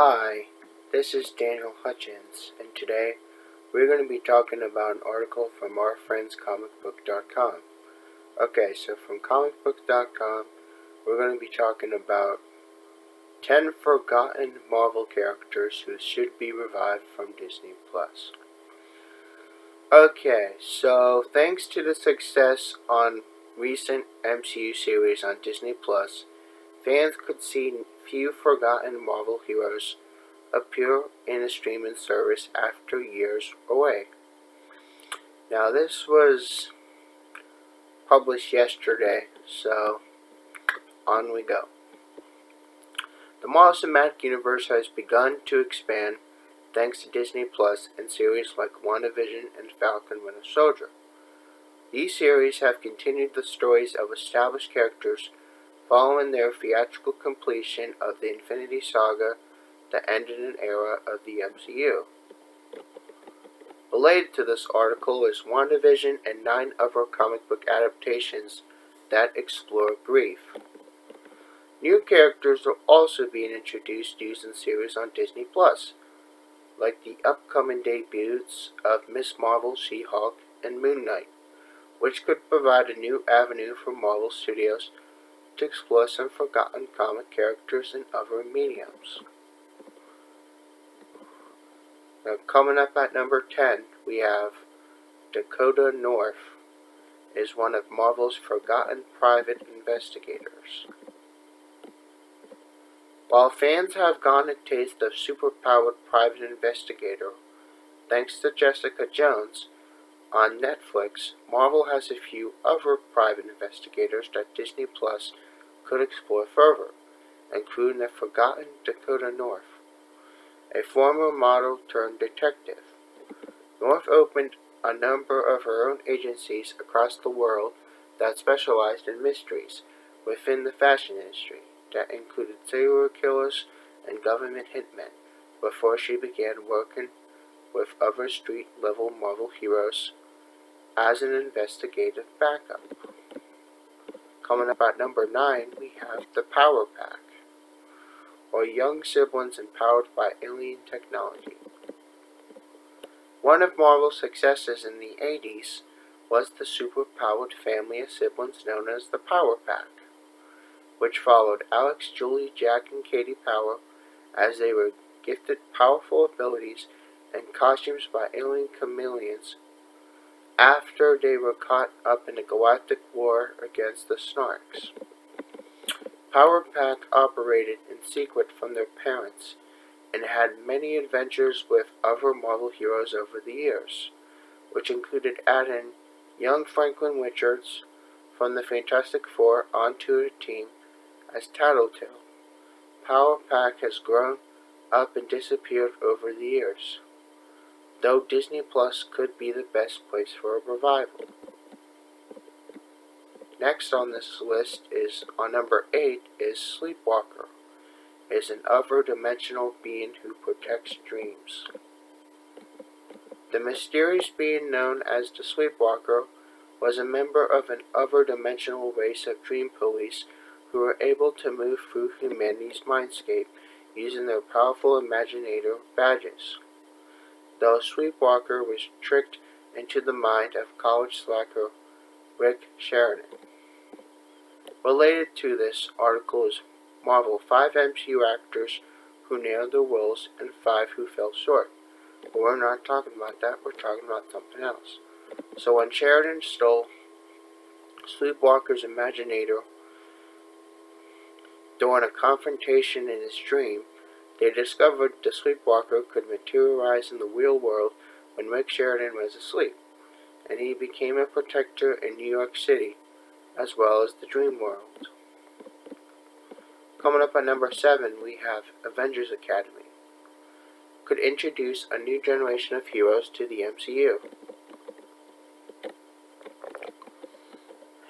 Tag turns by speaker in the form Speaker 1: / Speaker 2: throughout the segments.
Speaker 1: Hi, this is Daniel Hutchins, and today we're going to be talking about an article from our friends comicbook.com. Okay, so from comicbook.com, we're going to be talking about 10 forgotten Marvel characters who should be revived from Disney+. Okay, so thanks to the success on recent MCU series on Disney+, fans could see few forgotten Marvel heroes appear in a streaming service after years away. Now this was published yesterday, so on we go. The Marvel Cinematic Universe has begun to expand thanks to Disney Plus and series like WandaVision and Falcon Winter Soldier. These series have continued the stories of established characters following their theatrical completion of the Infinity Saga that ended an era of the MCU. Related to this article is WandaVision and 9 other comic book adaptations that explore grief. New characters are also being introduced using series on Disney+, like the upcoming debuts of Ms. Marvel, She-Hulk, and Moon Knight, which could provide a new avenue for Marvel Studios to explore some forgotten comic characters in other mediums. Now, coming up at number 10, we have Dakota North is one of Marvel's forgotten private investigators. While fans have gotten a taste of superpowered private investigator thanks to Jessica Jones on Netflix, Marvel has a few other private investigators that Disney Plus could explore further, including the forgotten Dakota North, a former model turned detective. North opened a number of her own agencies across the world that specialized in mysteries within the fashion industry that included serial killers and government hitmen before she began working with other street-level Marvel heroes as an investigative backup. Coming up at number 9, we have the Power Pack, or young siblings empowered by alien technology. One of Marvel's successes in the 80s was the super-powered family of siblings known as the Power Pack, which followed Alex, Julie, Jack, and Katie Power as they were gifted powerful abilities and costumes by alien chameleons after they were caught up in a galactic war against the Snarks. Power Pack operated in secret from their parents and had many adventures with other Marvel heroes over the years, which included adding young Franklin Richards from the Fantastic Four onto the team as Tattletale. Power Pack has grown up and disappeared over the years, though Disney Plus could be the best place for a revival. Next on this list is, on number 8, is Sleepwalker, is an other-dimensional being who protects dreams. The mysterious being known as the Sleepwalker was a member of an other-dimensional race of dream police who were able to move through humanity's mindscape using their powerful Imaginator badges. Though Sleepwalker was tricked into the mind of college slacker Rick Sheridan. Related to this article is Marvel 5 MCU actors who nailed their roles and 5 who fell short. But we're not talking about that, we're talking about something else. So when Sheridan stole Sleepwalker's Imaginator during a confrontation in his dream, they discovered the Sleepwalker could materialize in the real world when Rick Sheridan was asleep, and he became a protector in New York City, as well as the dream world. Coming up at number 7, we have Avengers Academy. Could introduce a new generation of heroes to the MCU.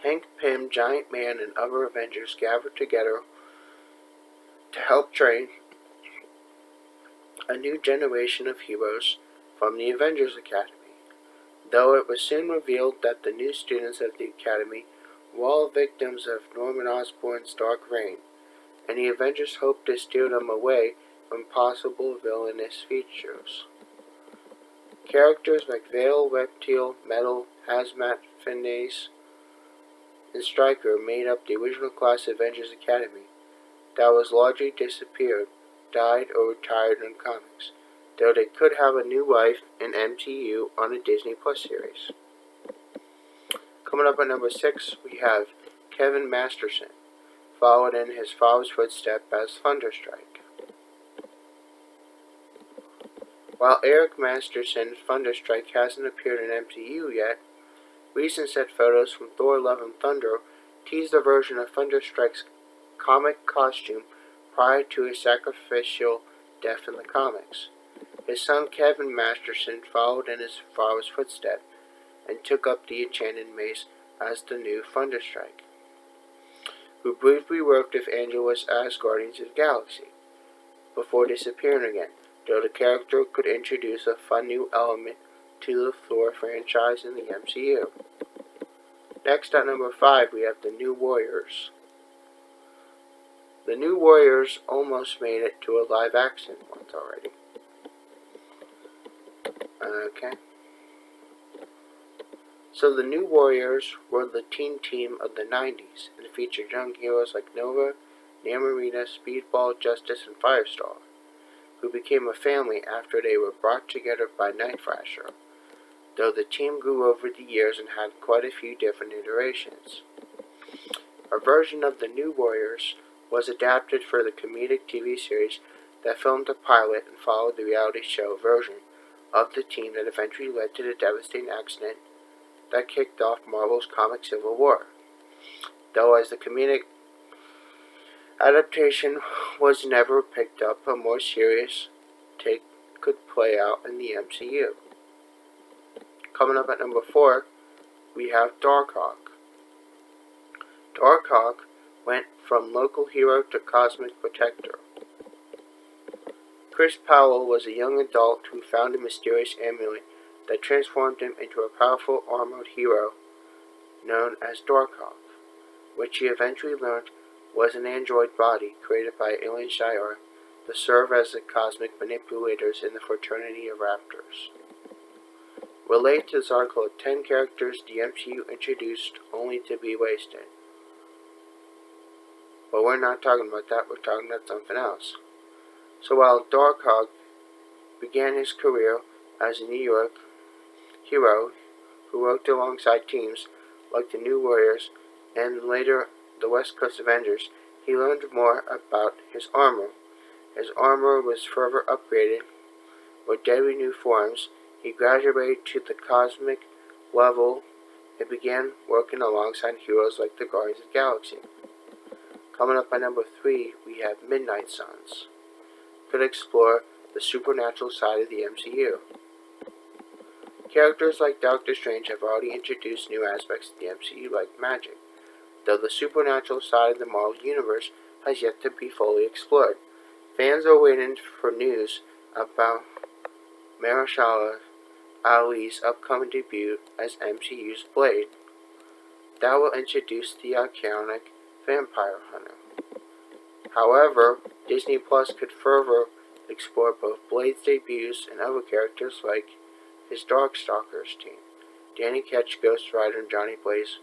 Speaker 1: Hank Pym, Giant Man, and other Avengers gathered together to help train a new generation of heroes from the Avengers Academy, though it was soon revealed that the new students of the Academy were all victims of Norman Osborn's Dark Reign, and the Avengers hoped to steal them away impossible villainous features. Characters like Veil, Reptile, Metal, Hazmat, Finesse, and Stryker made up the original class Avengers Academy that was largely disappeared, died, or retired in comics, though they could have a new life in MCU on a Disney Plus series. Coming up at number 6, we have Kevin Masterson, followed in his father's footsteps as Thunderstrik. While Eric Masterson's Thunderstrik hasn't appeared in MCU yet, recent set photos from Thor Love and Thunder teased a version of Thunderstrik's comic costume prior to his sacrificial death in the comics. His son Kevin Masterson followed in his father's footsteps and took up the Enchanted Mace as the new Thunderstrik, who briefly worked with Angelus as Guardians of the Galaxy, before disappearing again, though the character could introduce a fun new element to the Thor franchise in the MCU. Next at number 5 we have the New Warriors. The New Warriors almost made it to a live action once already. Okay. So the New Warriors were the teen team of the 90s and featured young heroes like Nova, Namorita, Speedball, Justice, and Firestar, who became a family after they were brought together by Night Thrasher, though the team grew over the years and had quite a few different iterations. A version of the New Warriors was adapted for the comedic TV series that filmed a pilot and followed the reality show version of the team that eventually led to the devastating accident that kicked off Marvel's comic Civil War, though as the comedic adaptation was never picked up, a more serious take could play out in the MCU. Coming up at number 4, we have Darkhawk. Darkhawk went from local hero to cosmic protector. Chris Powell was a young adult who found a mysterious amulet that transformed him into a powerful armored hero known as Darkhawk, which he eventually learned was an android body created by alien Shi'ar to serve as the cosmic manipulators in the fraternity of Raptors. Related to this article are 10 characters the MCU introduced only to be wasted. But we're not talking about that, we're talking about something else. So while Darkhawk began his career as a New York hero who worked alongside teams like the New Warriors and later the West Coast Avengers, he learned more about his armor. His armor was further upgraded with deadly new forms. He graduated to the cosmic level and began working alongside heroes like the Guardians of the Galaxy. Coming up at number 3, we have Midnight Suns. Could explore the supernatural side of the MCU. Characters like Doctor Strange have already introduced new aspects of the MCU like magic, though the supernatural side of the Marvel Universe has yet to be fully explored. Fans are waiting for news about Mahershala Ali's upcoming debut as MCU's Blade that will introduce the iconic vampire hunter. However, Disney Plus could further explore both Blade's debuts and other characters like his Darkstalkers team, Danny Ketch, Ghost Rider, and Johnny Blaze,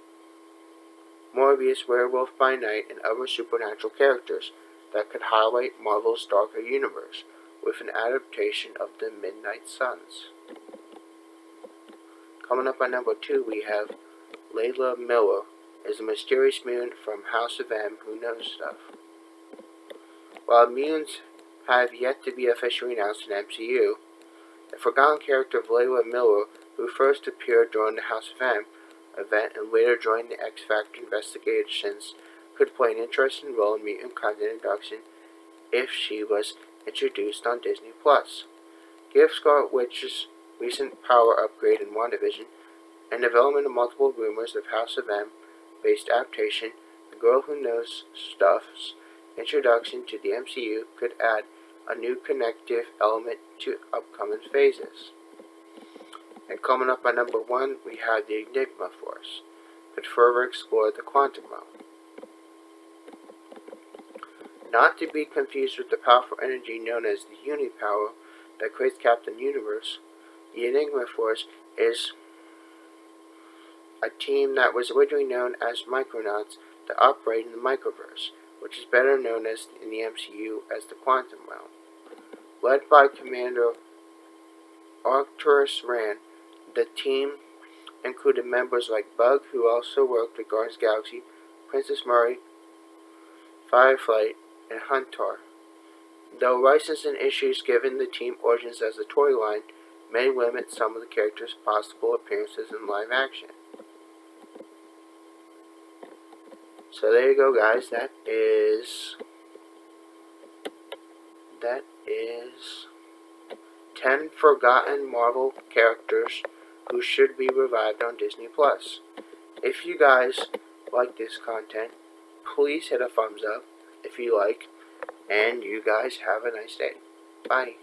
Speaker 1: Morbius, Werewolf by Night, and other supernatural characters that could highlight Marvel's darker universe with an adaptation of the Midnight Suns. Coming up at number 2, we have Vladimir Miller is a mysterious mutant from House of M who knows stuff. While mutants have yet to be officially announced in MCU, the forgotten character Vladimir Miller, who first appeared during the House of M event and later joined the X Factor investigations, could play an interesting role in mutant content introduction if she was introduced on Disney Plus. Give Scarlet Witch's recent power upgrade in WandaVision and development of multiple rumors of House of M based adaptation, The Girl Who Knows Stuff's introduction to the MCU could add a new connective element to upcoming phases. And coming up at number 1, we have the Enigma Force, could further explore the quantum realm. not to be confused with the powerful energy known as the Unipower that creates Captain Universe. The Enigma Force is a team that was originally known as Micronauts that operate in the Microverse, which is better known as in the MCU as the Quantum Realm. Led by Commander Arcturus Rand, the team included members like Bug, who also worked with Guardians of the Galaxy, Princess Murray, Fireflight, and Huntar. Though licensing issues given the team origins as a toy line may limit some of the characters' possible appearances in live action. So there you go, guys. That is 10 forgotten Marvel characters who should be revived on Disney+. If you guys like this content, please hit a thumbs up if you like, and you guys have a nice day. Bye.